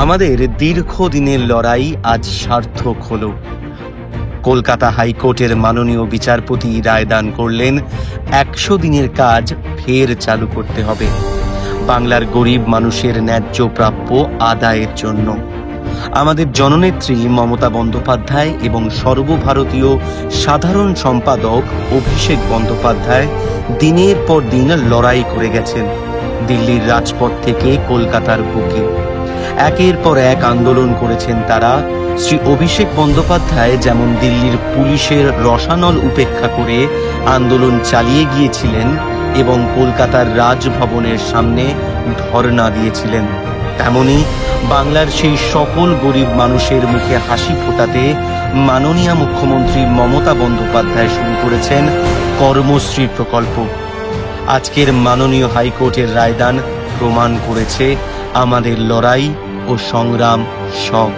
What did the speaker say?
আমাদের দীর্ঘদিনের লড়াই আজ সার্থক হলো। কলকাতা হাইকোর্টের মাননীয় বিচারপতি রায়দান করলেন ১০০ দিনের কাজ ফের চালু করতে হবে বাংলার গরিব মানুষের ন্যায্য প্রাপ্য আদায়ের জন্য। আমাদের জননেত্রী মমতা বন্দ্যোপাধ্যায় এবং সর্বভারতীয় সাধারণ সম্পাদক অভিষেক বন্দ্যোপাধ্যায় দিনের পর দিন লড়াই করে গেছেন দিল্লির রাজপথ থেকে কলকাতার বুকে। একের পর এক আন্দোলন করেছেন তারা। শ্রী অভিষেক বন্দ্যোপাধ্যায় যেমন দিল্লির পুলিশের রসানল উপেক্ষা করে আন্দোলন চালিয়ে গিয়েছিলেন এবং কলকাতার রাজভবনের সামনে ধর্ণা দিয়েছিলেন, তেমনি বাংলার সেই সকল গরিব মানুষের মুখে হাসি ফোটাতে মাননীয় মুখ্যমন্ত্রী মমতা বন্দ্যোপাধ্যায় শুরু করেছেন কর্মশ্রী প্রকল্প। আজকের মাননীয় হাইকোর্টের রায়দান প্রমাণ করেছে আমাদের লড়াই ও সংগ্রাম সব।